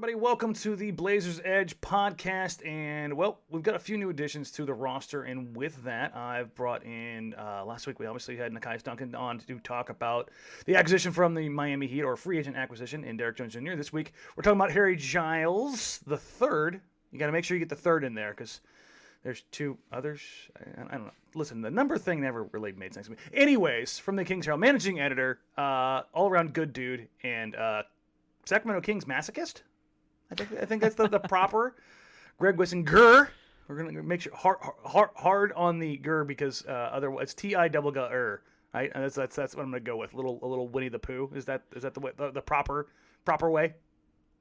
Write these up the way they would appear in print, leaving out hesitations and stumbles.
everybody? Welcome to the Blazers Edge podcast. And, well, we've got a few new additions to the roster. And with that, I've brought in, last week we obviously had Nekias Duncan on to talk about the acquisition from the Miami Heat, or free agent acquisition, in Derek Jones Jr. This week, we're talking about Harry Giles III. You got to make sure you get the third in there because there's two others. I don't know. Listen, the number thing never really made sense to me. Anyways, from the King's Herald, managing editor, all-around good dude, and Sacramento King's masochist. I think that's the proper. Greg Wissinger. We're gonna make sure hard on the ger because otherwise it's T-I-double-G-R. Right? And that's what I'm gonna go with. A little Winnie the Pooh. Is that the way, the proper way?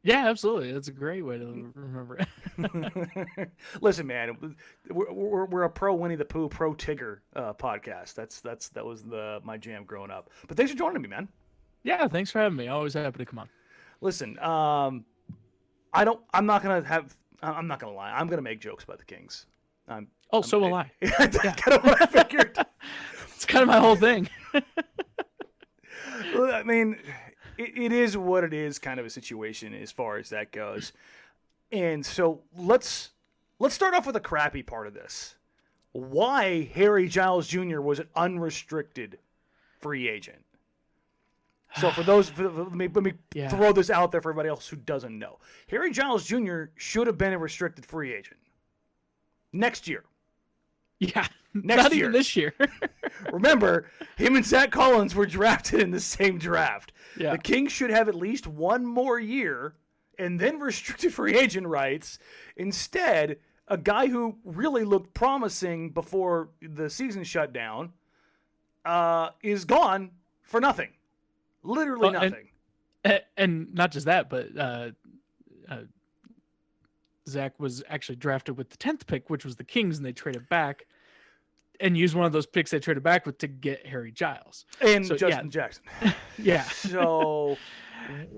Yeah, absolutely. That's a great way to remember it. Listen, man, we're a pro Winnie the Pooh, pro Tigger podcast. That was my jam growing up. But thanks for joining me, man. Yeah, thanks for having me. Always happy to come on. Listen, I'm not gonna lie. I'm gonna make jokes about the Kings. So will I. That's kind of what I figured. It's kind of my whole thing. I mean, it is what it is, kind of a situation as far as that goes. And so let's start off with the crappy part of this. Why Harry Giles Jr. was an unrestricted free agent. So for those, let me throw this out there for everybody else who doesn't know. Harry Giles Jr. should have been a restricted free agent next year. Yeah, not even this year. Remember, him and Zach Collins were drafted in the same draft. Yeah. The Kings should have at least one more year and then restricted free agent rights. Instead, a guy who really looked promising before the season shut down is gone for nothing. Literally nothing. And not just that, but Zach was actually drafted with the 10th pick, which was the Kings, and they traded back and used one of those picks they traded back with to get Harry Giles. And Justin Jackson. Yeah. So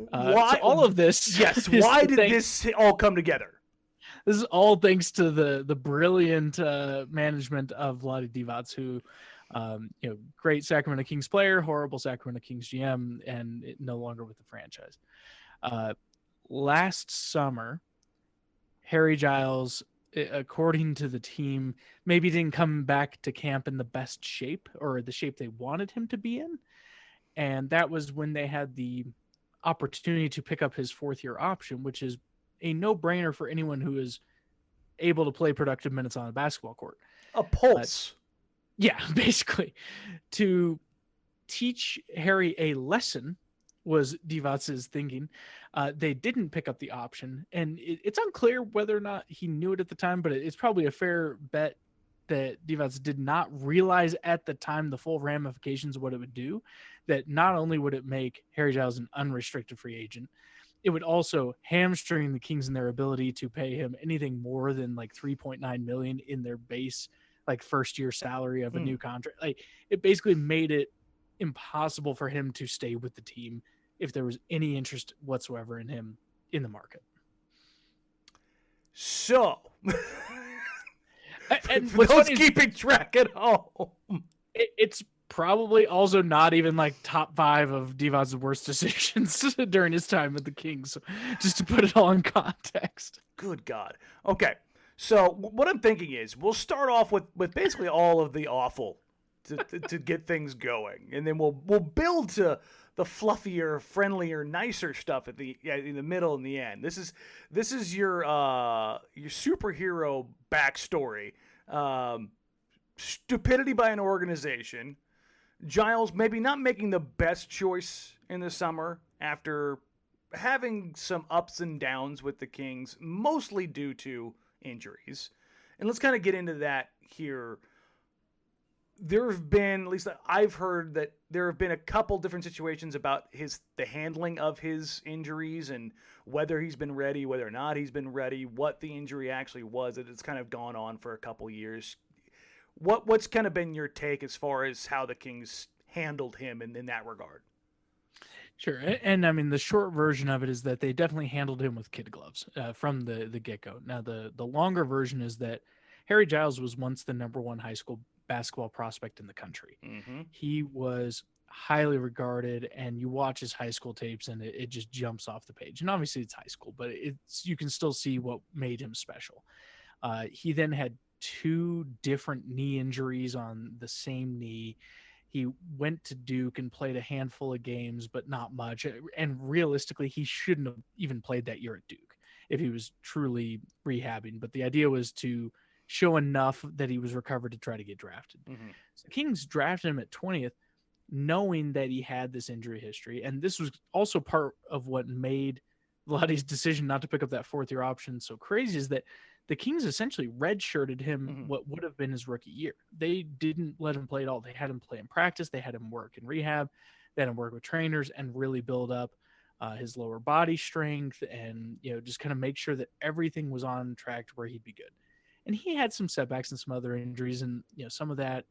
why all of this? Yes. Why did this all come together? This is all thanks to the brilliant management of Vlade Divac, who great Sacramento Kings player, horrible Sacramento Kings GM, and no longer with the franchise. Last summer, Harry Giles, according to the team, maybe didn't come back to camp in the best shape, or the shape they wanted him to be in. And that was when they had the opportunity to pick up his fourth-year option, which is a no-brainer for anyone who is able to play productive minutes on a basketball court. A pulse. Yeah, basically. To teach Harry a lesson was Divac's thinking. They didn't pick up the option, and it's unclear whether or not he knew it at the time, but it's probably a fair bet that Divac did not realize at the time the full ramifications of what it would do. That not only would it make Harry Giles an unrestricted free agent, it would also hamstring the Kings in their ability to pay him anything more than like $3.9 million in their base, like first year salary of a new contract. Like, it basically made it impossible for him to stay with the team if there was any interest whatsoever in him in the market. So, and for those keeping track at home, it's probably also not even like top 5 of Divac's worst decisions during his time with the Kings. Just to put it all in context. Good God. Okay. So what I'm thinking is we'll start off with basically all of the awful to get things going, and then we'll build to the fluffier, friendlier, nicer stuff in the middle and the end. This is your superhero backstory. Stupidity by an organization. Giles maybe not making the best choice in the summer after having some ups and downs with the Kings, mostly due to injuries. And let's kind of get into that here. There have been, at least I've heard, that there have been a couple different situations about the handling of his injuries and whether he's been ready, whether or not he's been ready, what the injury actually was. It's kind of gone on for a couple years. What's kind of been your take as far as how the Kings handled him in that regard? Sure. And I mean, the short version of it is that they definitely handled him with kid gloves from the get-go. Now, the longer version is that Harry Giles was once the #1 high school basketball prospect in the country. Mm-hmm. He was highly regarded, and you watch his high school tapes and it just jumps off the page. And obviously it's high school, but you can still see what made him special. He then had 2 different knee injuries on the same knee. He went to Duke and played a handful of games, but not much. And realistically, he shouldn't have even played that year at Duke if he was truly rehabbing. But the idea was to show enough that he was recovered to try to get drafted. Mm-hmm. So the Kings drafted him at 20th, knowing that he had this injury history. And this was also part of what made Vlade's decision not to pick up that 4th-year option so crazy, is that the Kings essentially redshirted him what would have been his rookie year. They didn't let him play at all. They had him play in practice. They had him work in rehab. They had him work with trainers and really build up his lower body strength and, just kind of make sure that everything was on track to where he'd be good. And he had some setbacks and some other injuries. And, some of that,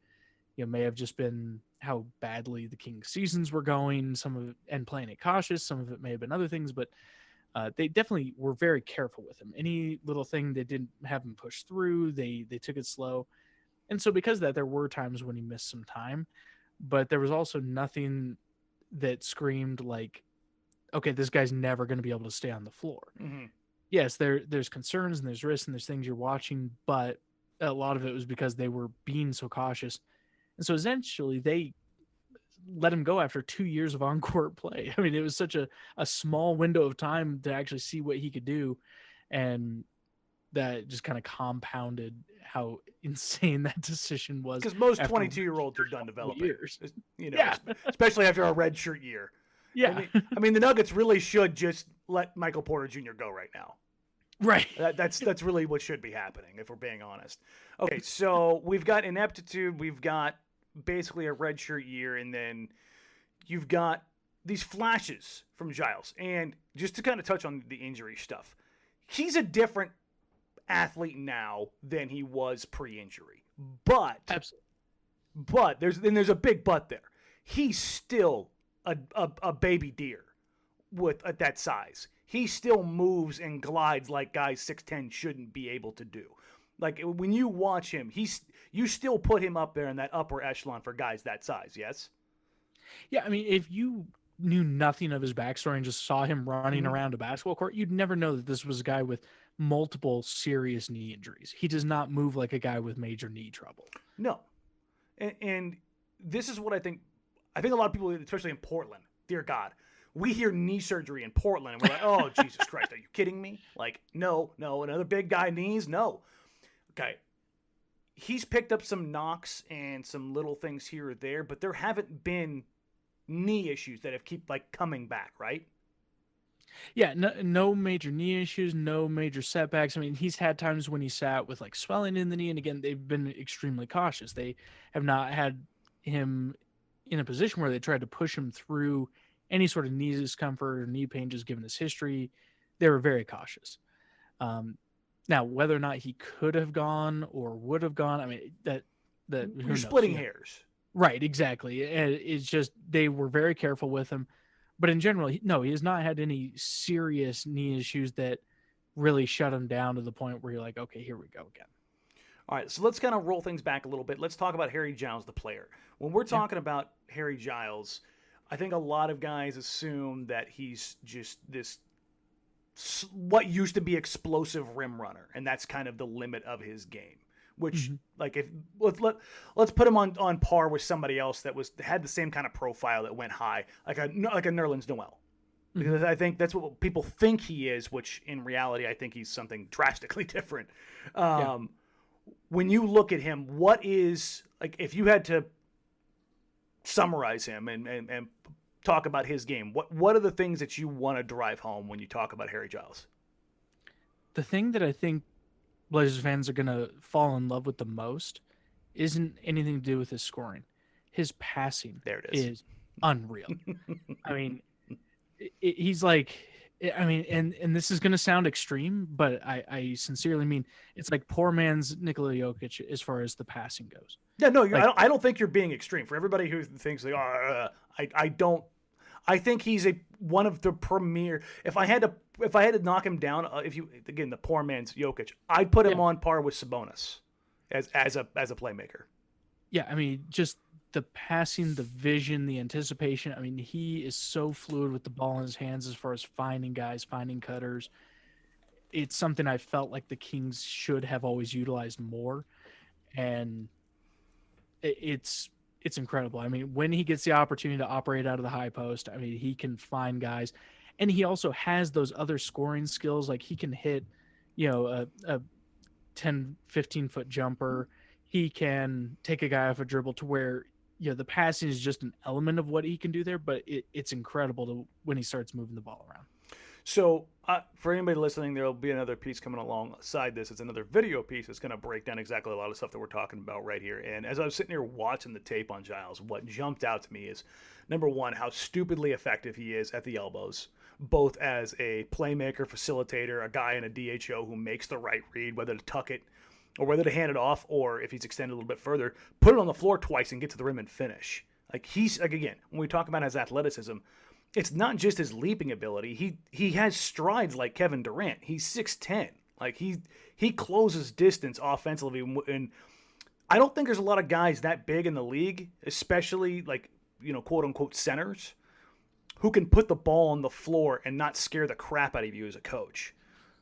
may have just been how badly the Kings seasons were going, some of it, and playing it cautious. Some of it may have been other things, but they definitely were very careful with him. Any little thing they didn't have him push through, they took it slow. And so because of that, there were times when he missed some time, but there was also nothing that screamed like, okay, this guy's never going to be able to stay on the floor. Mm-hmm. Yes, there's concerns and there's risks and there's things you're watching, but a lot of it was because they were being so cautious. And so essentially they let him go after 2 years of on-court play. I mean, it was such a small window of time to actually see what he could do. And that just kind of compounded how insane that decision was. Because most 22-year-olds are done developing. Years. Especially after a redshirt year. Yeah. I mean, the Nuggets really should just let Michael Porter Jr. go right now. Right. That's really what should be happening, if we're being honest. Okay, so we've got ineptitude, we've got basically a redshirt year, and then you've got these flashes from Giles. And just to kind of touch on the injury stuff, he's a different athlete now than he was pre-injury. But absolutely. But there's a big but there. He's still a baby deer at that size. He still moves and glides like guys 6'10" shouldn't be able to do. Like, when you watch him, you still put him up there in that upper echelon for guys that size, yes? Yeah, I mean, if you knew nothing of his backstory and just saw him running around a basketball court, you'd never know that this was a guy with multiple serious knee injuries. He does not move like a guy with major knee trouble. No. And this is what I think a lot of people, especially in Portland, dear God, we hear knee surgery in Portland, and we're like, oh, Jesus Christ, are you kidding me? Like, no, another big guy knees? No. Okay. He's picked up some knocks and some little things here or there, but there haven't been knee issues that have keep coming back, right? Yeah, no major knee issues, no major setbacks. I mean, he's had times when he sat with swelling in the knee, and again, they've been extremely cautious. They have not had him in a position where they tried to push him through any sort of knee discomfort or knee pain, just given his history. They were very cautious. Now, whether or not he could have gone or would have gone, I mean, you're splitting hairs. Right, exactly. It's just they were very careful with him. But in general, he has not had any serious knee issues that really shut him down to the point where you're like, okay, here we go again. All right, so let's kind of roll things back a little bit. Let's talk about Harry Giles, the player. When we're talking about Harry Giles, I think a lot of guys assume that he's just this what used to be explosive rim runner, and that's kind of the limit of his game. Which, if let's put him on par with somebody else that had the same kind of profile that went high, like a Nerlens Noel, because I think that's what people think he is, which in reality I think he's something drastically different. When you look at him, what is if you had to summarize him and talk about his game, what are the things that you want to drive home when you talk about Harry Giles? The thing that I think Blazers fans are going to fall in love with the most isn't anything to do with his scoring. His passing is unreal. I mean, he's and this is going to sound extreme, but I sincerely mean it's like poor man's Nikola Jokic as far as the passing goes. Yeah, no, I don't think you're being extreme. For everybody who thinks I don't. I think he's one of the premier. If I had to knock him down, the poor man's Jokic, I'd put him on par with Sabonis as a playmaker. Yeah, I mean, just the passing, the vision, the anticipation. I mean, he is so fluid with the ball in his hands as far as finding guys, finding cutters. It's something I felt like the Kings should have always utilized more. And it's incredible. I mean, when he gets the opportunity to operate out of the high post, I mean, he can find guys. And he also has those other scoring skills. Like he can hit, a 10, 15-foot jumper. He can take a guy off a dribble to where, the passing is just an element of what he can do there, but it's incredible when he starts moving the ball around. So for anybody listening, there'll be another piece coming alongside this. It's another video piece that's going to break down exactly a lot of stuff that we're talking about right here. And as I was sitting here watching the tape on Giles, what jumped out to me is, number one, how stupidly effective he is at the elbows, both as a playmaker, facilitator, a guy in a DHO who makes the right read, whether to tuck it or whether to hand it off, or if he's extended a little bit further, put it on the floor twice and get to the rim and finish. Again, when we talk about his athleticism, it's not just his leaping ability. He has strides like Kevin Durant. He's 6'10". Like he closes distance offensively, and I don't think there's a lot of guys that big in the league, especially like, quote unquote centers, who can put the ball on the floor and not scare the crap out of you as a coach.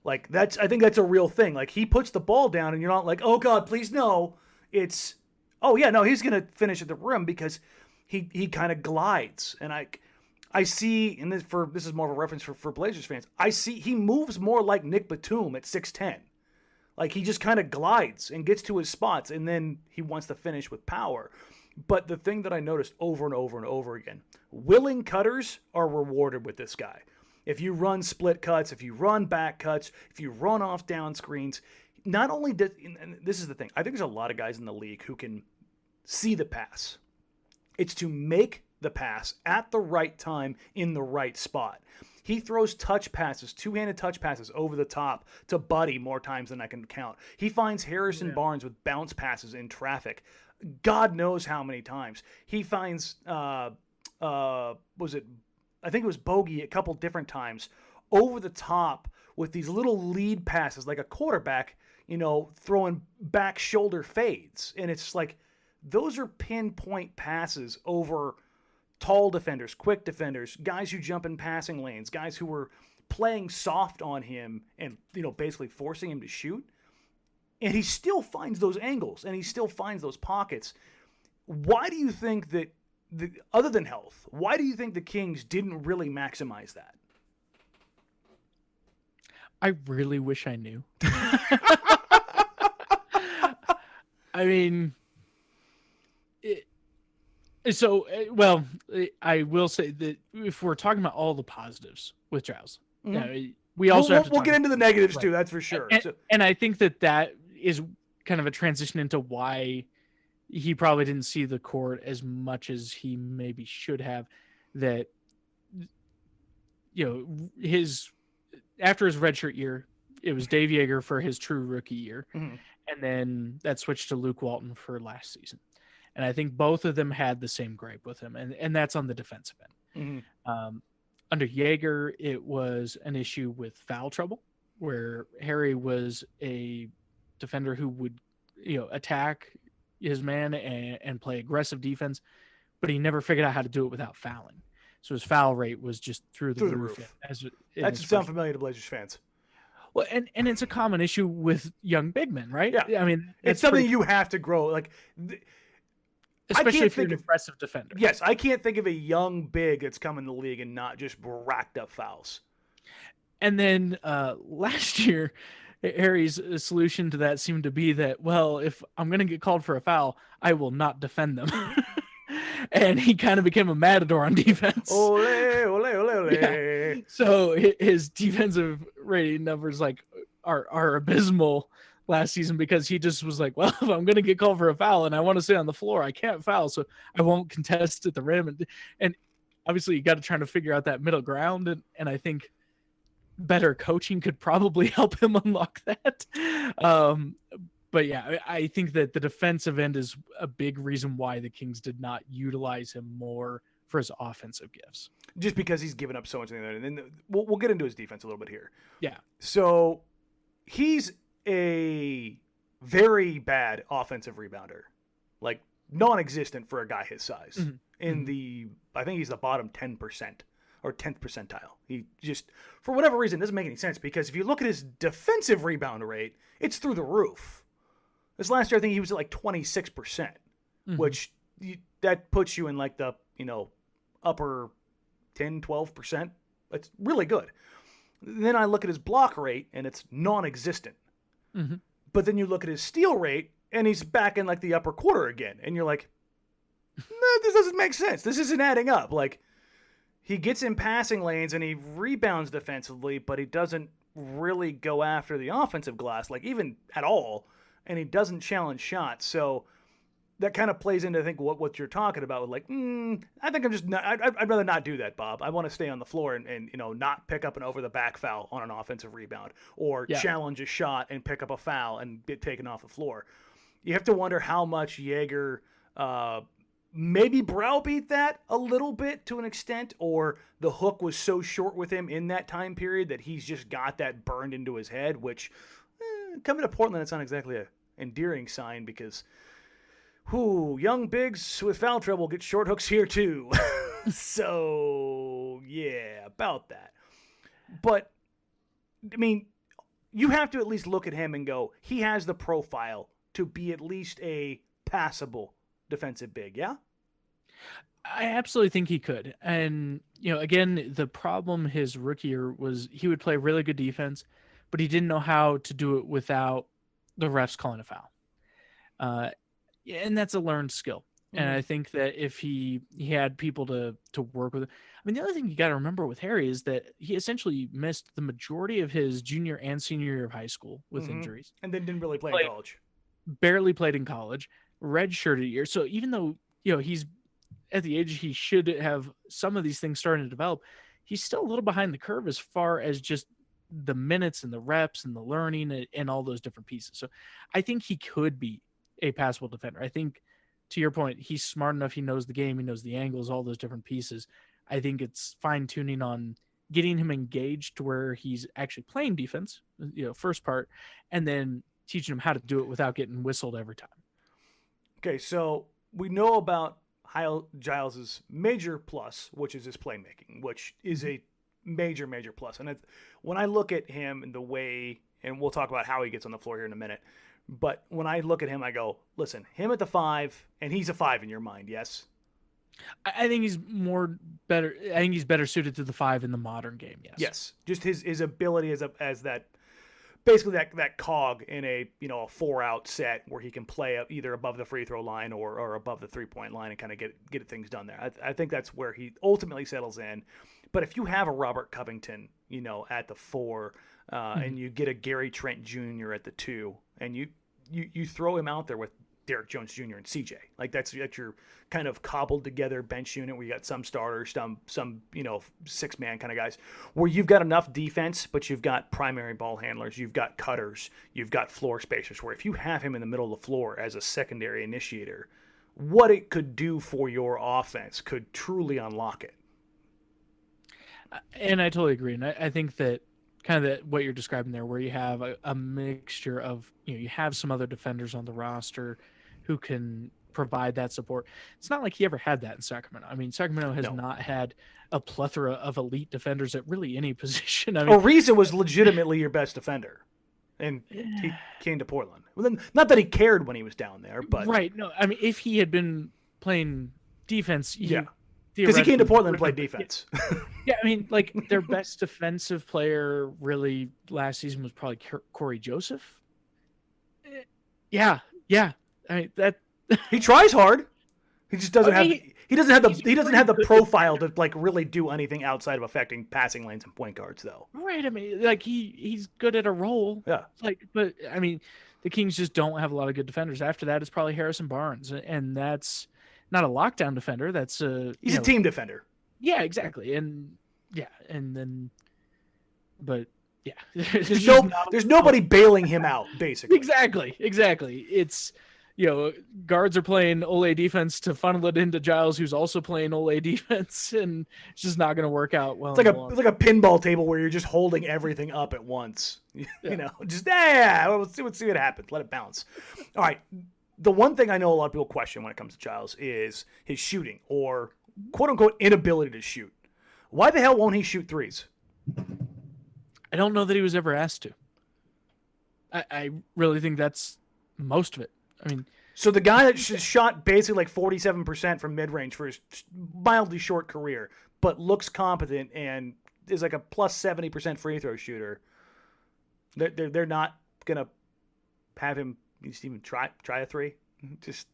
Like I think that's a real thing. Like he puts the ball down and you're not like, oh God, please no. It's, oh yeah, no, he's going to finish at the rim because he kind of glides. And I see, and this is more of a reference for Blazers fans, I see he moves more like Nic Batum at 6'10". Like he just kind of glides and gets to his spots, and then he wants to finish with power. But the thing that I noticed over and over and over again, willing cutters are rewarded with this guy. If you run split cuts, if you run back cuts, if you run off down screens, not only does, and this is the thing, I think there's a lot of guys in the league who can see the pass. It's to make the pass at the right time in the right spot. He throws touch passes, two-handed touch passes over the top to Buddy more times than I can count. He finds Harrison Barnes with bounce passes in traffic. God knows how many times. He finds, I think it was Bogey a couple different times over the top with these little lead passes like a quarterback, throwing back shoulder fades. And it's like, those are pinpoint passes over tall defenders, quick defenders, guys who jump in passing lanes, guys who were playing soft on him and, basically forcing him to shoot. And he still finds those angles and he still finds those pockets. Why do you think that, other than health, why do you think the Kings didn't really maximize that? I really wish I knew. I mean, I will say that if we're talking about all the positives with Giles, we also have to we'll get into the negatives too. That's for sure. And I think that is kind of a transition into why he probably didn't see the court as much as he maybe should have. That, after his redshirt year, it was Dave Yeager for his true rookie year. Mm-hmm. And then that switched to Luke Walton for last season. And I think both of them had the same gripe with him, and that's on the defensive end. Mm-hmm. Under Yeager, it was an issue with foul trouble, where Harry was a defender who would, attack his man and play aggressive defense, but he never figured out how to do it without fouling. So his foul rate was just through the roof. That should sound familiar to Blazers fans. Well, and it's a common issue with young big men, right? Yeah. I mean, it's something you have to grow. Like, especially if you're an impressive defender. Yes, I can't think of a young big that's come in the league and not just racked up fouls. And then last year, Harry's solution to that seemed to be that, well, if I'm going to get called for a foul, I will not defend them. And he kind of became a matador on defense. Ole, ole, ole, ole. Yeah. So his defensive rating numbers are abysmal last season because he just was like, well, if I'm going to get called for a foul and I want to stay on the floor, I can't foul, so I won't contest at the rim. And obviously you got to try to figure out that middle ground. And I think better coaching could probably help him unlock that. But yeah, I think that the defensive end is a big reason why the Kings did not utilize him more for his offensive gifts. Just because he's given up so much. And then we'll get into his defense a little bit here. Yeah. So he's a very bad offensive rebounder. Like non-existent for a guy his size. Mm-hmm. I think he's the bottom 10% or 10th percentile. He just, for whatever reason, doesn't make any sense, because if you look at his defensive rebound rate, it's through the roof. This last year, I think he was at like 26%, which that puts you in like the, upper 10, 12%. It's really good. Then I look at his block rate, and it's non-existent. Mm-hmm. But then you look at his steal rate, and he's back in like the upper quarter again. And you're like, no, this doesn't make sense. This isn't adding up. Like, he gets in passing lanes and he rebounds defensively, but he doesn't really go after the offensive glass, like even at all. And he doesn't challenge shots. So that kind of plays into, I think, what you're talking about with like, I think I'm just not, I'd rather not do that, Bob. I want to stay on the floor and not pick up an over the back foul on an offensive rebound, or challenge a shot and pick up a foul and get taken off the floor. You have to wonder how much Jaeger maybe browbeat that a little bit to an extent, or the hook was so short with him in that time period that he's just got that burned into his head, which coming to Portland, it's not exactly an endearing sign, because young bigs with foul trouble get short hooks here too. So yeah, about that. But I mean, you have to at least look at him and go, he has the profile to be at least a passable defensive big, yeah? I absolutely think he could. And, again, the problem his rookie year was he would play really good defense, but he didn't know how to do it without the refs calling a foul. And that's a learned skill. Mm-hmm. And I think that if he had people to work with, I mean, the other thing you got to remember with Harry is that he essentially missed the majority of his junior and senior year of high school with injuries. And then didn't really play in college. Barely played in college, redshirted a year. So even though, he's at the age he should have some of these things starting to develop, he's still a little behind the curve as far as just the minutes and the reps and the learning and all those different pieces. So I think he could be a passable defender. I think, to your point, he's smart enough. He knows the game. He knows the angles, all those different pieces. I think it's fine tuning on getting him engaged to where he's actually playing defense, first part, and then teaching him how to do it without getting whistled every time. Okay, so we know about Giles's major plus, which is his playmaking, which is a major, major plus. And when I look at him and the way, and we'll talk about how he gets on the floor here in a minute, but when I look at him, I go, listen, him at the 5, and he's a 5 in your mind, yes? I think he's better. I think he's better suited to the 5 in the modern game, yes. Yes, just his ability as that, basically that cog in a 4-out set where he can play either above the free throw line or above the 3-point line and kind of get things done there. I think that's where he ultimately settles in. But if you have a Robert Covington, at the 4, and you get a Gary Trent Jr. at the 2, and you throw him out there with Derek Jones Jr. and CJ, like that's your kind of cobbled together bench unit where you got some starters, some 6-man kind of guys, where you've got enough defense, but you've got primary ball handlers, you've got cutters, you've got floor spacers, where if you have him in the middle of the floor as a secondary initiator, what it could do for your offense could truly unlock it. And I totally agree. And I think that kind of what you're describing there, where you have a mixture of, you have some other defenders on the roster who can provide that support. It's not like he ever had that in Sacramento. I mean, Sacramento has not had a plethora of elite defenders at really any position. I mean, Ariza was legitimately your best defender, and he came to Portland. Well, then, not that he cared when he was down there, but right. No, I mean, if he had been playing defense, because he came to Portland and played defense. Yeah, I mean, like their best defensive player really last season was probably Corey Joseph. Yeah. I mean that he tries hard. He just doesn't he doesn't have the profile to like really do anything outside of affecting passing lanes and point guards though. Right. I mean, like he's good at a role. Yeah. But I mean, the Kings just don't have a lot of good defenders. After that, it's probably Harrison Barnes, and that's not a lockdown defender. That's he's a team defender. Yeah, exactly. And there's nobody bailing him out, basically. Exactly. It's, guards are playing Ole defense to funnel it into Giles, who's also playing Ole defense, and it's just not going to work out well. It's like a pinball table where you're just holding everything up at once. Let's see what happens. Let it bounce. All right. the one thing I know a lot of people question when it comes to Giles is his shooting or quote unquote inability to shoot. Why the hell won't he shoot threes? I don't know that he was ever asked to. I really think that's most of it. I mean, so the guy that shot basically like 47% from mid-range for his mildly short career, but looks competent and is like a plus 70% free throw shooter, they're not gonna have him just even try a three. Just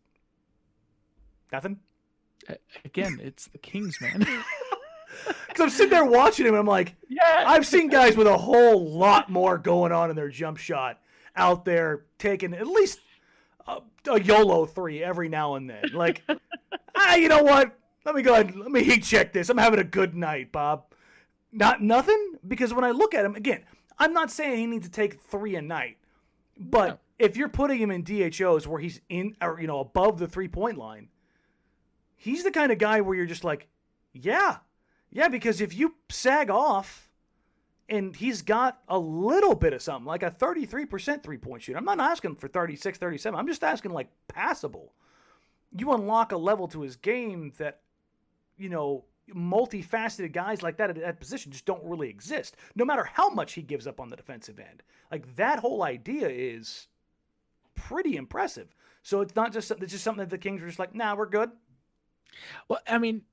nothing. Again, it's the Kings, man. Because I'm sitting there watching him, and I'm like, Yeah. I've seen guys with a whole lot more going on in their jump shot out there taking at least a YOLO three every now and then. Like, you know what? Let me go ahead. Let me heat check this. I'm having a good night, Bob. Nothing? Because when I look at him, again, I'm not saying he needs to take 3 a night. But if you're putting him in DHOs where he's in, or, above the 3-point line, he's the kind of guy where you're just like, yeah, because if you sag off and he's got a little bit of something, like a 33% 3-point shooter, I'm not asking for 36, 37. I'm just asking like passable. You unlock a level to his game that, multifaceted guys like that at that position just don't really exist, no matter how much he gives up on the defensive end. Like, that whole idea is pretty impressive. So it's just something that the Kings were just like, nah, we're good. Well, I mean,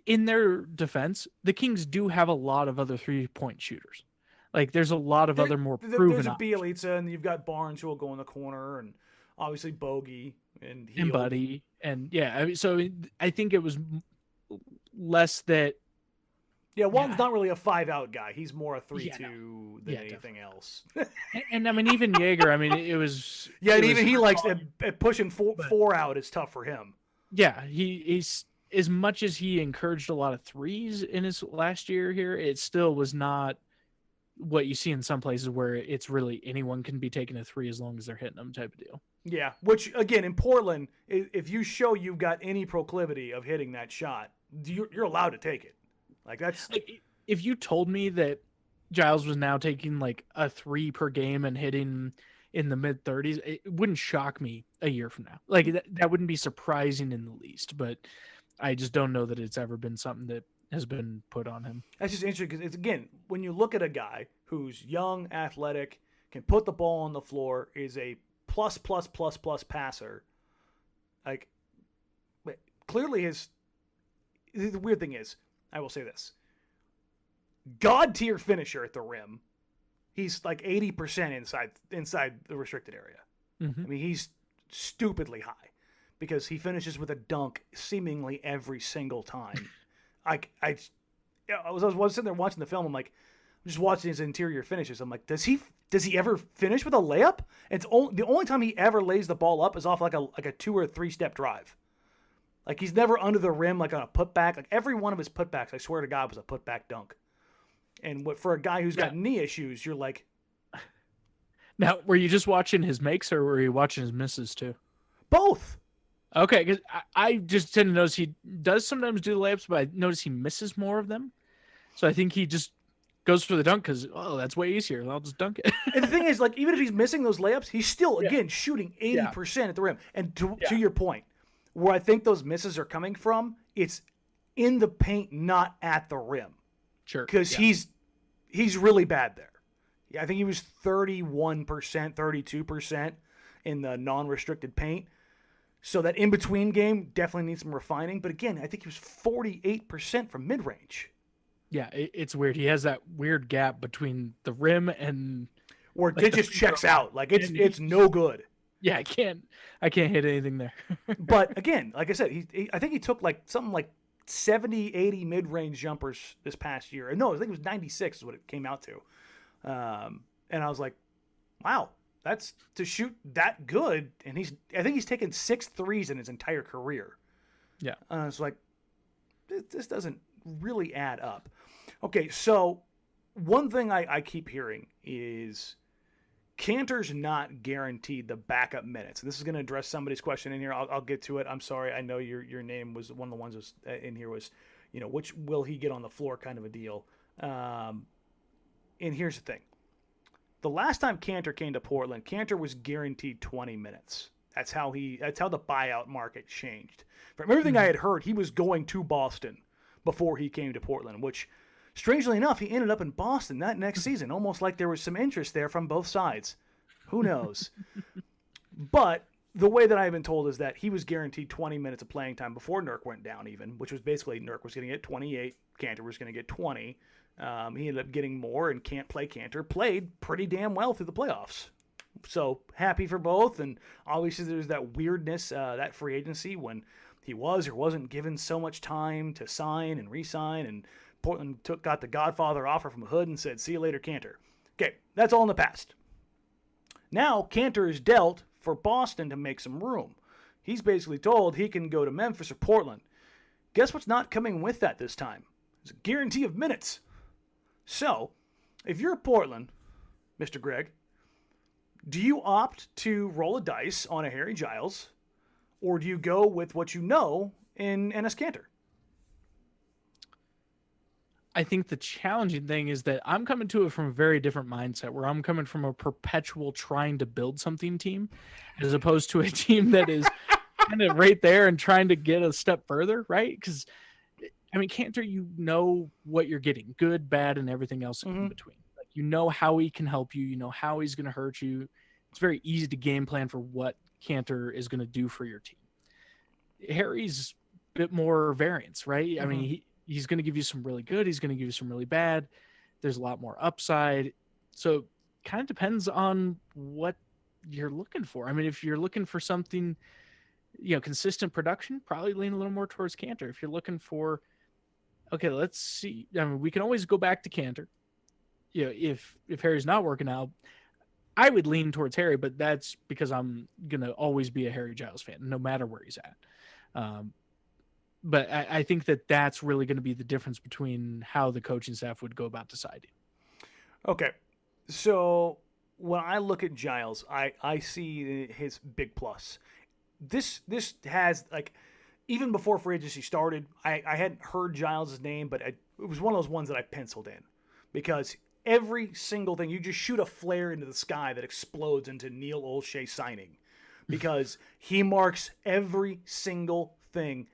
in their defense, the Kings do have a lot of other 3-point shooters. Like, there's a lot of other more proven There's a options. Bielitsa, and you've got Barnes who will go in the corner, and obviously Bogey and Hield. And Buddy. And so I think it was less that. Yeah, Walton's not really a 5-out guy. He's more a 3-2 than anything definitely. else. And I mean, even Jaeger, I mean, it was. Yeah, it and was even he likes at pushing four out. It's tough for him. Yeah, he's as much as he encouraged a lot of threes in his last year here, it still was not what you see in some places where it's really anyone can be taking a 3 as long as they're hitting them type of deal. Yeah, which, again, in Portland, if you show you've got any proclivity of hitting that shot, you're allowed to take it. Like, that's... Like, if you told me that Giles was now taking like a 3 per game and hitting in the mid-30s, it wouldn't shock me a year from now. Like, that wouldn't be surprising in the least, but I just don't know that it's ever been something that has been put on him. That's just interesting because, it's, again, when you look at a guy who's young, athletic, can put the ball on the floor, is a plus passer, like, clearly the weird thing is, I will say this, God tier finisher at the rim. He's like 80% inside the restricted area. Mm-hmm. I mean, he's stupidly high because he finishes with a dunk seemingly every single time. I was sitting there watching the film. I'm like, I'm just watching his interior finishes. I'm like, does he ever finish with a layup? It's the only time he ever lays the ball up is off like a 2 or 3 step drive. Like, he's never under the rim like on a putback. Like, every one of his putbacks, I swear to God, was a putback dunk. And for a guy who's got knee issues, you're like... Now, were you just watching his makes or were you watching his misses too? Both. Okay, because I just tend to notice he does sometimes do the layups, but I notice he misses more of them. So I think he just goes for the dunk because, that's way easier. I'll just dunk it. And the thing is, like, even if he's missing those layups, he's still, again, shooting 80% at the rim. And to your point, where I think those misses are coming from, it's in the paint, not at the rim. Sure. Because he's really bad there. Yeah, I think he was 31%, 32% in the non-restricted paint. So that in-between game definitely needs some refining. But again, I think he was 48% from mid-range. Yeah, it's weird. He has that weird gap between the rim and... Where it just checks out. Like, it's no good. Yeah, I can't hit anything there. But again, like I said, I think he took like something like 70, 80 mid-range jumpers this past year. No, I think it was 96 is what it came out to. And I was like, wow, that's to shoot that good. And I think he's taken 6 threes in his entire career. Yeah. It's like, this doesn't really add up. Okay, so one thing I keep hearing is Kanter's not guaranteed the backup minutes. And this is going to address somebody's question in here. I'll get to it. I'm sorry. I know your name was one of the ones that was in here was, which will he get on the floor kind of a deal. And here's the thing. The last time Kanter came to Portland, Kanter was guaranteed 20 minutes That's how the buyout market changed. From everything I had heard, he was going to Boston before he came to Portland, which, strangely enough, he ended up in Boston that next season, almost like there was some interest there from both sides. Who knows? But the way that I've been told is that he was guaranteed 20 minutes of playing time before Nurk went down even, which was basically Nurk was going to get 28, Kanter was going to get 20. He ended up getting more, and Kanter played pretty damn well through the playoffs. So happy for both, and obviously there's that weirdness, that free agency when he was or wasn't given so much time to sign and re-sign, and Portland got the Godfather offer from Hood and said, see you later, Kanter. Okay, that's all in the past. Now Kanter is dealt for Boston to make some room. He's basically told he can go to Memphis or Portland. Guess what's not coming with that this time? It's a guarantee of minutes. So, if you're Portland, Mr. Greg, do you opt to roll a dice on a Harry Giles, or do you go with what you know in Enes Kanter? I think the challenging thing is that I'm coming to it from a very different mindset, where I'm coming from a perpetual trying to build something team, as opposed to a team that is kind of right there and trying to get a step further, right? Because, I mean, Kanter, you know what you're getting, good, bad, and everything else in between. Like, you know how he can help you. You know how he's going to hurt you. It's very easy to game plan for what Kanter is going to do for your team. Harry's a bit more variance, right? I mean, he's going to give you some really good. He's going to give you some really bad. There's a lot more upside. So kind of depends on what you're looking for. I mean, if you're looking for something, consistent production, probably lean a little more towards Kanter. If you're looking for, okay, let's see. I mean, we can always go back to Kanter. If Harry's not working out, I would lean towards Harry, but that's because I'm going to always be a Harry Giles fan, no matter where he's at. But I think that's really going to be the difference between how the coaching staff would go about deciding. Okay. So when I look at Giles, I see his big plus. This has, like, even before free agency started, I hadn't heard Giles' name, but it was one of those ones that I penciled in. Because every single thing, you just shoot a flare into the sky that explodes into Neil Olshey signing. Because he marks every single thing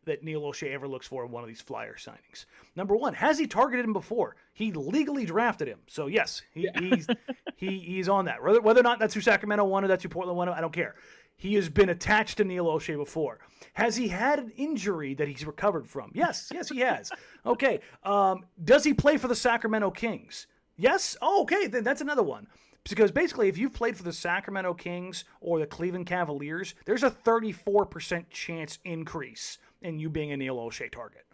that Neil Olshey ever looks for in one of these Flyer signings. Number one, has he targeted him before? He legally drafted him. So yes, he's on that. Whether or not that's who Sacramento wanted, that's who Portland wanted, I don't care. He has been attached to Neil Olshey before. Has he had an injury that he's recovered from? Yes, he has. Okay. Does he play for the Sacramento Kings? Yes? Oh, okay, then that's another one. Because basically, if you've played for the Sacramento Kings or the Cleveland Cavaliers, there's a 34% chance increase in you being a Neil Olshey target.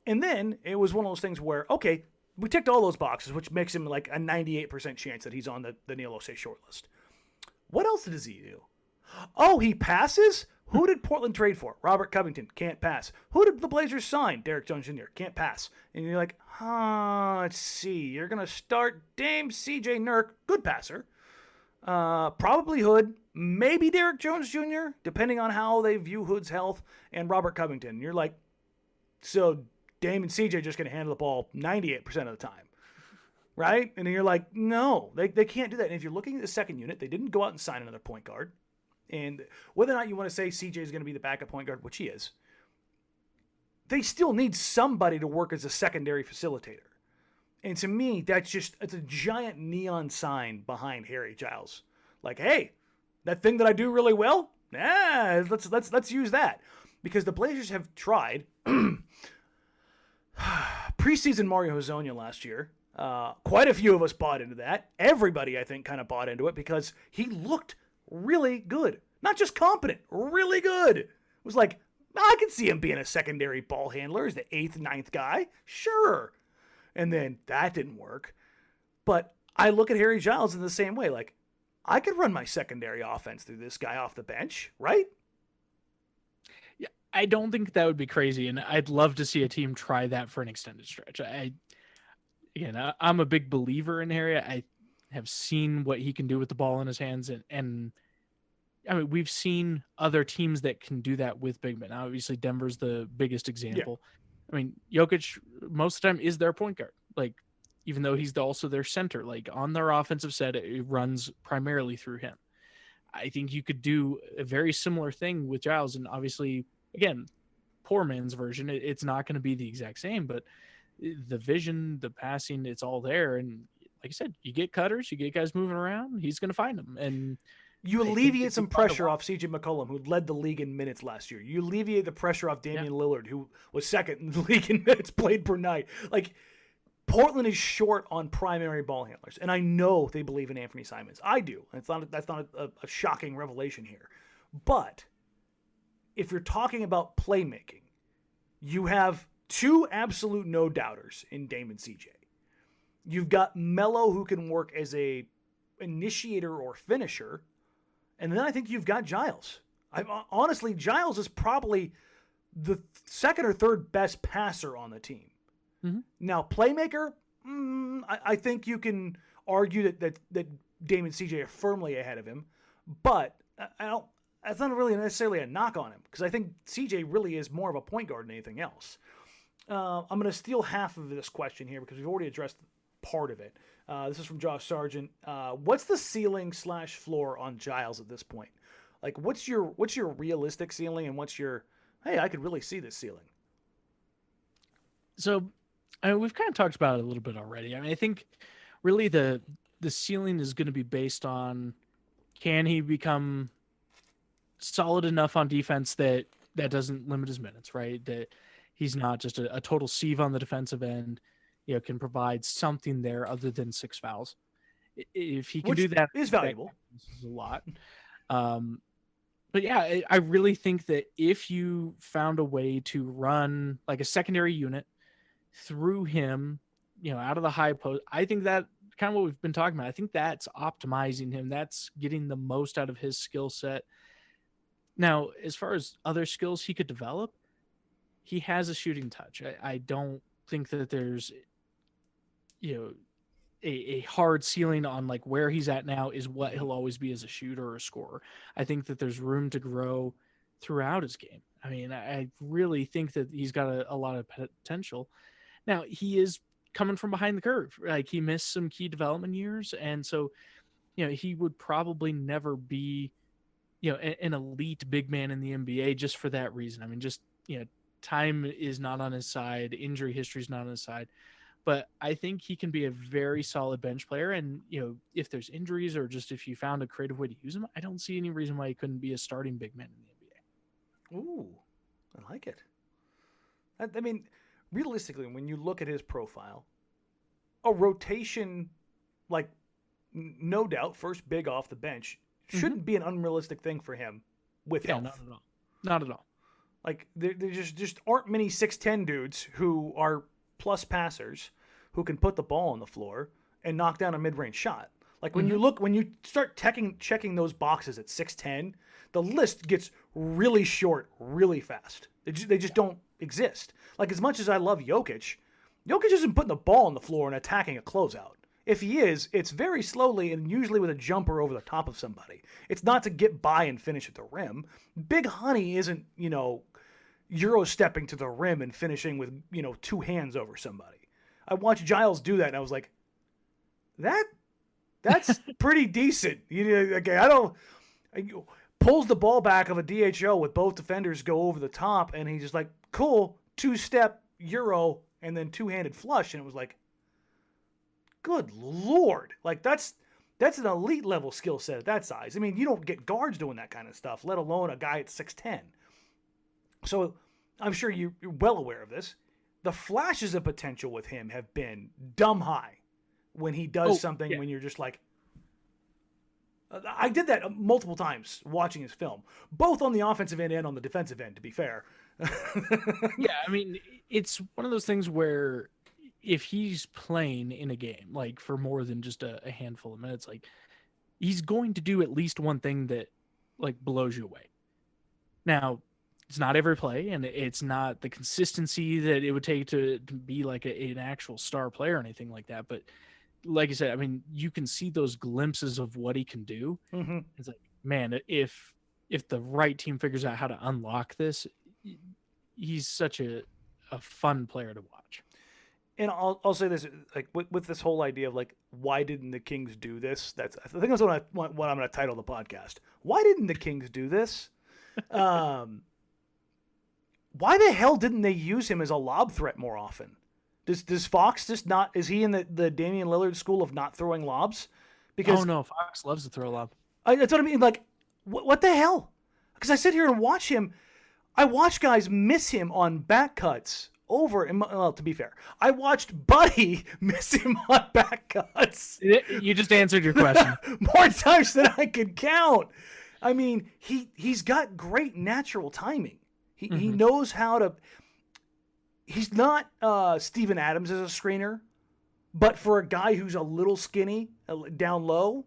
And then it was one of those things where, okay, we ticked all those boxes, which makes him like a 98% chance that he's on the Neil Olshey shortlist. What else does he do? Oh, he passes? Who did Portland trade for? Robert Covington. Can't pass. Who did the Blazers sign? Derek Jones Jr. Can't pass. And you're like, let's see. You're going to start Dame CJ Nurk. Good passer. Probably Hood. Maybe Derek Jones Jr., depending on how they view Hood's health, and Robert Covington. You're like, so Dame and CJ just going to handle the ball 98% of the time. Right? And then you're like, no, they can't do that. And if you're looking at the second unit, they didn't go out and sign another point guard. And whether or not you want to say CJ is going to be the backup point guard, which he is, they still need somebody to work as a secondary facilitator. And to me, it's a giant neon sign behind Harry Giles. Like, hey, that thing that I do really well, let's use that. Because the Blazers have tried preseason Mario Hezonja last year. Quite a few of us bought into that. Everybody, I think, kind of bought into it because he looked really good. Not just competent, really good. It was like, I could see him being a secondary ball handler as the 8th, 9th guy. Sure. And then that didn't work. But I look at Harry Giles in the same way. Like, I could run my secondary offense through this guy off the bench, right? Yeah, I don't think that would be crazy. And I'd love to see a team try that for an extended stretch. I'm a big believer in Harry. I have seen what he can do with the ball in his hands. And I mean, we've seen other teams that can do that with big men. Obviously, Denver's the biggest example. Yeah. I mean, Jokic, most of the time, is their point guard. Like, even though he's also their center, like on their offensive set, it runs primarily through him. I think you could do a very similar thing with Giles. And obviously, again, poor man's version, it's not going to be the exact same, but the vision, the passing, it's all there. And like I said, you get cutters, you get guys moving around, he's going to find them. And you alleviate some pressure off CJ McCollum, who led the league in minutes last year. You alleviate the pressure off Damian Lillard, who was second in the league in minutes played per night. Like, Portland is short on primary ball handlers, and I know they believe in Anthony Simons. I do. That's not a shocking revelation here. But if you're talking about playmaking, you have two absolute no-doubters in Dame and CJ. You've got Melo, who can work as a initiator or finisher, and then I think you've got Giles. Honestly, Giles is probably the second or third best passer on the team. Mm-hmm. Now, playmaker, I think you can argue that Dame and CJ are firmly ahead of him, but that's not really necessarily a knock on him, because I think CJ really is more of a point guard than anything else. I'm going to steal half of this question here because we've already addressed part of it. This is from Josh Sargent. What's the ceiling / floor on Giles at this point? Like, what's your realistic ceiling, and what's your, hey, I could really see this ceiling? So, we've kind of talked about it a little bit already. I mean, I think really the ceiling is going to be based on, can he become solid enough on defense that doesn't limit his minutes, right? That he's not just a total sieve on the defensive end, can provide something there other than 6 fouls. If he can do that, is valuable. This is a lot. But yeah, I really think that if you found a way to run like a secondary unit through him, out of the high post, I think that kind of what we've been talking about. I think that's optimizing him. That's getting the most out of his skill set. Now, as far as other skills he could develop, he has a shooting touch. I don't think that there's, a hard ceiling on like where he's at now is what he'll always be as a shooter or a scorer. I think that there's room to grow throughout his game. I mean, I really think that he's got a lot of potential. Now, he is coming from behind the curve. Like, he missed some key development years, and so, he would probably never be, an elite big man in the NBA just for that reason. I mean, just, time is not on his side, injury history is not on his side. But I think he can be a very solid bench player. And, if there's injuries or just if you found a creative way to use him, I don't see any reason why he couldn't be a starting big man in the NBA. Ooh, I like it. I mean, realistically, when you look at his profile, a rotation, like, no doubt, first big off the bench, shouldn't be an unrealistic thing for him with health. Not at all. Not at all. Like, there just aren't many 6'10" dudes who are plus passers who can put the ball on the floor and knock down a mid-range shot. Like, when you start checking those boxes at 6'10", the list gets really short really fast. They just don't exist. Like, as much as I love Jokic isn't putting the ball on the floor and attacking a closeout. If he is, it's very slowly and usually with a jumper over the top of somebody. It's not to get by and finish at the rim. Big Honey isn't, Euro stepping to the rim and finishing with, 2 hands over somebody. I watched Giles do that, and I was like, that's pretty decent. Pulls the ball back of a DHO with both defenders go over the top, and he's just like, cool, 2-step Euro and then 2-handed flush, and it was like, good Lord. Like, that's an elite level skill set at that size. I mean, you don't get guards doing that kind of stuff, let alone a guy at 6'10". So I'm sure you're well aware of this. The flashes of potential with him have been dumb high when he does something when you're just like, I did that multiple times watching his film, both on the offensive end and on the defensive end, to be fair. Yeah, I mean, it's one of those things where if he's playing in a game, like for more than just a handful of minutes, like he's going to do at least one thing that like blows you away. Now, it's not every play, and it's not the consistency that it would take to be like an actual star player or anything like that. But like I said, I mean, you can see those glimpses of what he can do. Mm-hmm. It's like, man, if the right team figures out how to unlock this, he's such a fun player to watch. and I'll say this, like with this whole idea of like, why didn't the Kings do this? I think that's what I'm going to title the podcast. Why didn't the Kings do this? Why the hell didn't they use him as a lob threat more often? Does Fox just not? Is he in the Damian Lillard school of not throwing lobs? Because no, Fox loves to throw a lob. That's what I mean. Like, what the hell? Because I sit here and watch him. I watch guys miss him on back cuts over. And well, to be fair, I watched Buddy miss him on back cuts. You just answered your question. More times than I could count. I mean, he's got great natural timing. He knows how to. He's not Steven Adams as a screener, but for a guy who's a little skinny down low,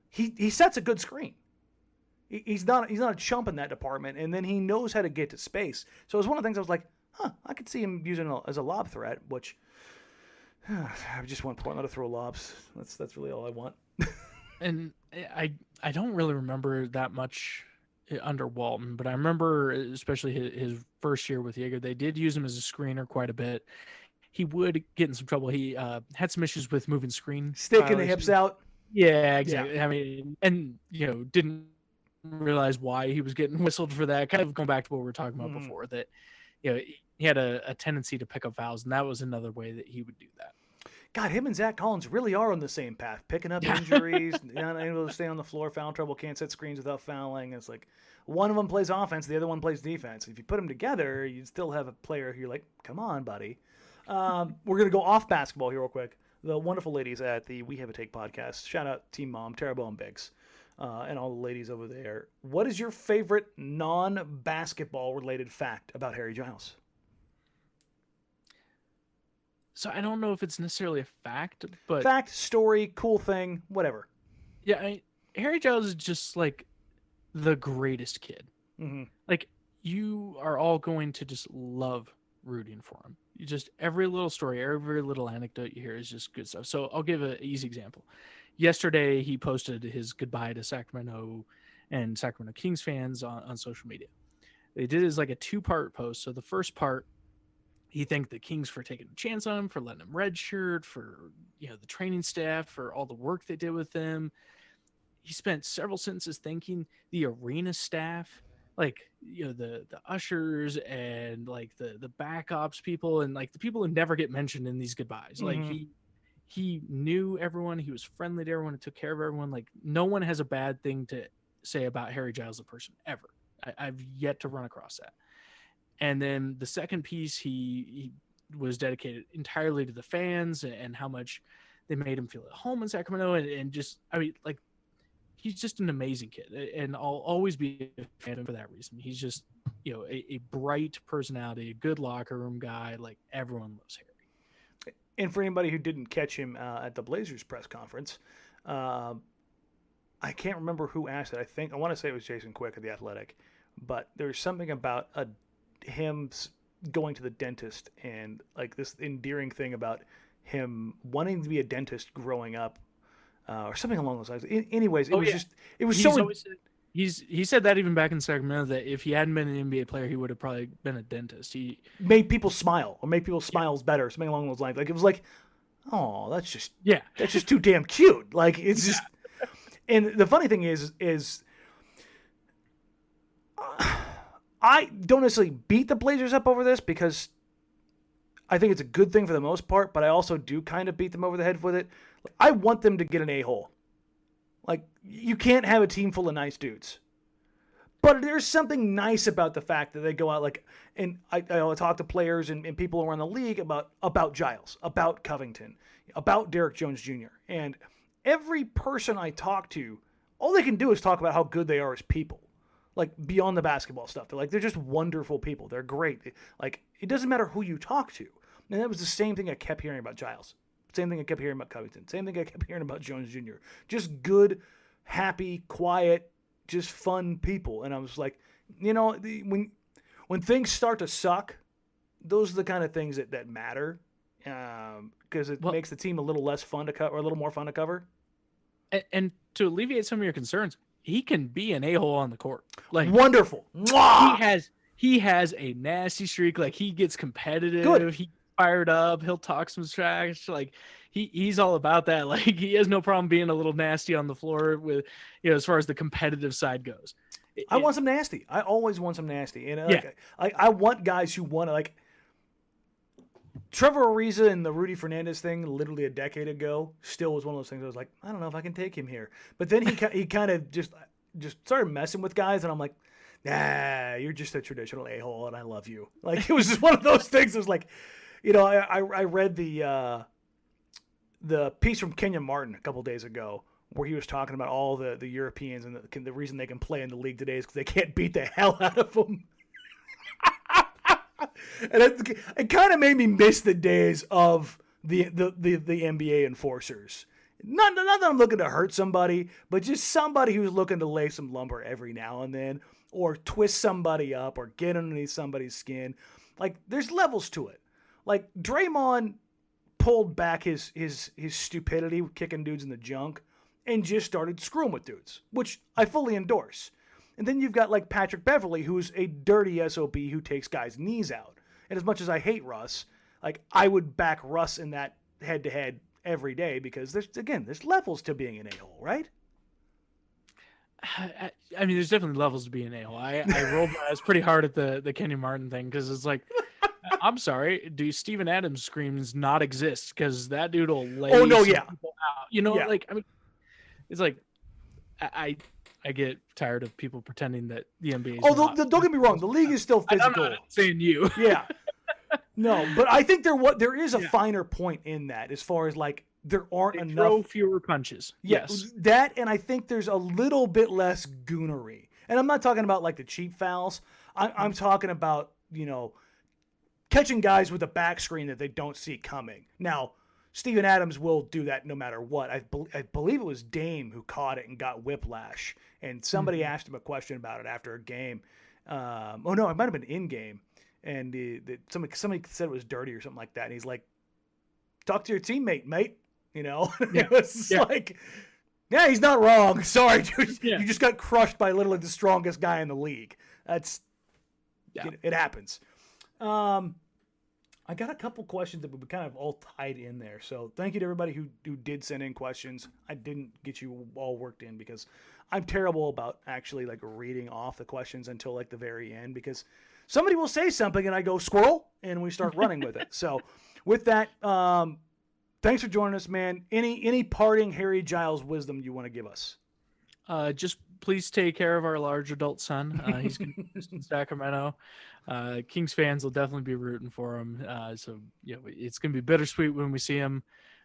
he sets a good screen. He's not a chump in that department, and then he knows how to get to space. So it was one of the things I was like, I could see him using it as a lob threat, which I just want Portland to throw lobs. That's really all I want. And I don't really remember that much under Walton, but I remember especially his first year with Jaeger, they did use him as a screener quite a bit. He would get in some trouble. He had some issues with moving screen. Sticking the hips out. Yeah, exactly. Yeah. I mean, and, didn't realize why he was getting whistled for that. Kind of going back to what we were talking about before, that, he had a tendency to pick up fouls, and that was another way that he would do that. God, him and Zach Collins really are on the same path, picking up injuries, not able to stay on the floor, foul trouble, can't set screens without fouling. It's like one of them plays offense, the other one plays defense. If you put them together, you still have a player who you're like, come on, buddy. We're going to go off basketball here real quick. The wonderful ladies at the We Have a Take podcast, shout out Team Mom, Tara Bowen Biggs, and all the ladies over there. What is your favorite non-basketball related fact about Harry Giles? So I don't know if it's necessarily a fact, but fact, story, cool thing, whatever. Yeah, Harry Giles is just like the greatest kid. Mm-hmm. Like, you are all going to just love rooting for him. You just, every little story, every little anecdote you hear is just good stuff. So I'll give an easy example. Yesterday, he posted his goodbye to Sacramento and Sacramento Kings fans on social media. They did it as like a 2-part post. So the first part, he thanked the Kings for taking a chance on him, for letting him redshirt, for the training staff, for all the work they did with him. He spent several sentences thanking the arena staff, like the ushers and like the back ops people and like the people who never get mentioned in these goodbyes. Mm-hmm. Like he knew everyone, he was friendly to everyone, and took care of everyone. Like, no one has a bad thing to say about Harry Giles the person ever. I've yet to run across that. And then the second piece, he was dedicated entirely to the fans and how much they made him feel at home in Sacramento. And just, I mean, like, he's just an amazing kid. And I'll always be a fan of him for that reason. He's just, a bright personality, a good locker room guy. Like, everyone loves Harry. And for anybody who didn't catch him at the Blazers press conference, I can't remember who asked it. I want to say it was Jason Quick of The Athletic. But there's something about him going to the dentist and like this endearing thing about him wanting to be a dentist growing up, or something along those lines. Anyways, he said that even back in Sacramento, that if he hadn't been an NBA player, he would have probably been a dentist. He made people smile or make people's smiles better, something along those lines. Like, it was like, oh, that's just too damn cute. Like, it's just. And the funny thing is I don't necessarily beat the Blazers up over this because I think it's a good thing for the most part, but I also do kind of beat them over the head with it. I want them to get an a-hole. Like, you can't have a team full of nice dudes. But there's something nice about the fact that they go out, like, and I talk to players and people around the league about Giles, about Covington, about Derrick Jones Jr. And every person I talk to, all they can do is talk about how good they are as people. Like, beyond the basketball stuff. They're just wonderful people. They're great. Like, it doesn't matter who you talk to. And that was the same thing I kept hearing about Giles. Same thing I kept hearing about Covington. Same thing I kept hearing about Jones Jr. Just good, happy, quiet, just fun people. And I was like, when things start to suck, those are the kind of things that matter. Because it makes the team a little less fun to cover, or a little more fun to cover. And to alleviate some of your concerns, he can be an a-hole on the court. Like, wonderful. He has a nasty streak. Like, he gets competitive. Good. He fired up. He'll talk some trash. Like he's all about that. Like he has no problem being a little nasty on the floor with, as far as the competitive side goes. I want some nasty. I always want some nasty. And Yeah. I want guys who want to, like, Trevor Ariza and the Rudy Fernandez thing literally a decade ago still was one of those things I was like, I don't know if I can take him here. But then he kind of just started messing with guys, and I'm like, nah, you're just a traditional a-hole, and I love you. Like, it was just one of those things. It was like, I read the piece from Kenyon Martin a couple days ago where he was talking about all the Europeans and the reason they can play in the league today is because they can't beat the hell out of them. And it kind of made me miss the days of the NBA enforcers. Not that I'm looking to hurt somebody, but just somebody who's looking to lay some lumber every now and then, or twist somebody up, or get underneath somebody's skin. Like, there's levels to it. Like, Draymond pulled back his stupidity, kicking dudes in the junk, and just started screwing with dudes, which I fully endorse. And then you've got, like, Patrick Beverley, who's a dirty SOB who takes guys' knees out. And as much as I hate Russ, like, I would back Russ in that head-to-head every day because there's levels to being an a-hole, right? I mean, there's definitely levels to being an a-hole. I rolled my eyes pretty hard at the Kenyon Martin thing because it's like, I'm sorry, do Steven Adams screams not exist? Because that dude will lay people out. Like, I mean, it's like, I get tired of people pretending that the NBA is don't get me wrong. The league is still physical. I'm not saying you. Yeah. No, but I think there is a finer point in that as far as, like, there aren't enough. Throw fewer punches. Yes. That, and I think there's a little bit less goonery. And I'm not talking about, like, the cheap fouls. I'm talking about, catching guys with a back screen that they don't see coming. Now, Steven Adams will do that no matter what. I believe it was Dame who caught it and got whiplash. And somebody asked him a question about it after a game. It might have been in game. And somebody said it was dirty or something like that. And he's like, talk to your teammate, mate. It was like, yeah, he's not wrong. Sorry, dude. Yeah. You just got crushed by literally the strongest guy in the league. It happens. I got a couple questions that we kind of all tied in there. So thank you to everybody who did send in questions. I didn't get you all worked in because I'm terrible about actually, like, reading off the questions until, like, the very end, because somebody will say something and I go squirrel and we start running with it. So with that, thanks for joining us, man. Any parting Harry Giles wisdom you want to give us? Just please take care of our large adult son. He's going to be in Sacramento. Kings fans will definitely be rooting for him. So it's going to be bittersweet when we see him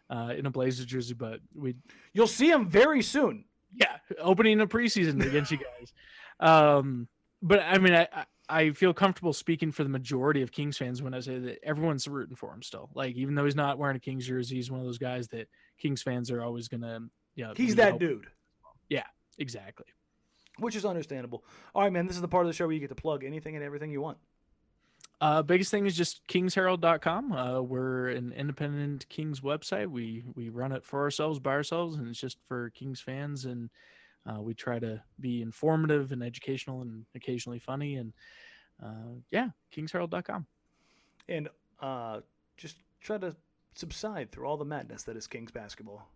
in a Blazers jersey, but you'll see him very soon. Yeah, opening a preseason against you guys. But I mean, I feel comfortable speaking for the majority of Kings fans when I say that everyone's rooting for him still. Like, even though he's not wearing a Kings jersey, he's one of those guys that Kings fans are always going to. He's that dude. Yeah, exactly. Which is understandable. All right, man, this is the part of the show where you get to plug anything and everything you want. Biggest thing is just kingsherald.com. We're an independent Kings website. We run it for ourselves, by ourselves, and it's just for Kings fans. And we try to be informative and educational and occasionally funny. And kingsherald.com. And just try to subside through all the madness that is Kings basketball.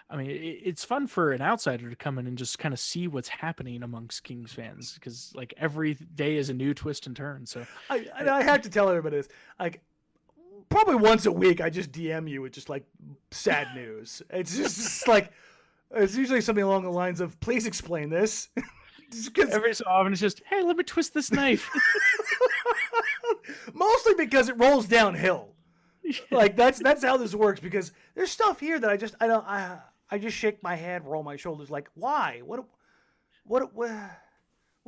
I mean, it's fun for an outsider to come in and just kind of see what's happening amongst Kings fans, because, like, every day is a new twist and turn. So I have to tell everybody this, like, probably once a week I just DM you with just, like, sad news. It's just like, it's usually something along the lines of, please explain this. Every so often it's just, hey, let me twist this knife. Mostly because it rolls downhill. Like, that's how this works, because there's stuff here that I just shake my head, roll my shoulders, like, why? What are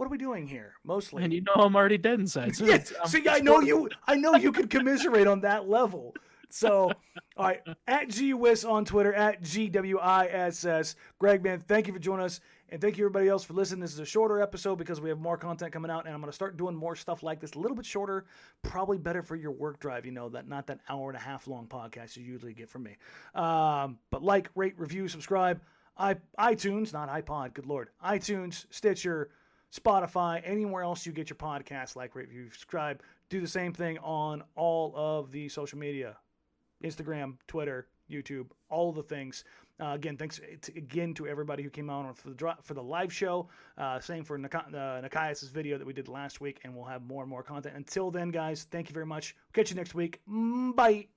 we doing here? Mostly. And I'm already dead inside. So see, I know you could commiserate on that level. So, all right, at GWIS on Twitter, at GWISS. Greg, man, thank you for joining us, and thank you everybody else for listening. This is a shorter episode because we have more content coming out, and I'm going to start doing more stuff like this, a little bit shorter, probably better for your work drive, that not that hour and a half long podcast you usually get from me. But like, rate, review, subscribe. iTunes, not iPod, good Lord. iTunes, Stitcher, Spotify, anywhere else you get your podcasts, like, rate, review, subscribe. Do the same thing on all of the social media, Instagram, Twitter, YouTube, all the things. Again, thanks again to everybody who came on for the live show. Same for Nikias' video that we did last week, and we'll have more and more content. Until then, guys, thank you very much. Catch you next week. Bye.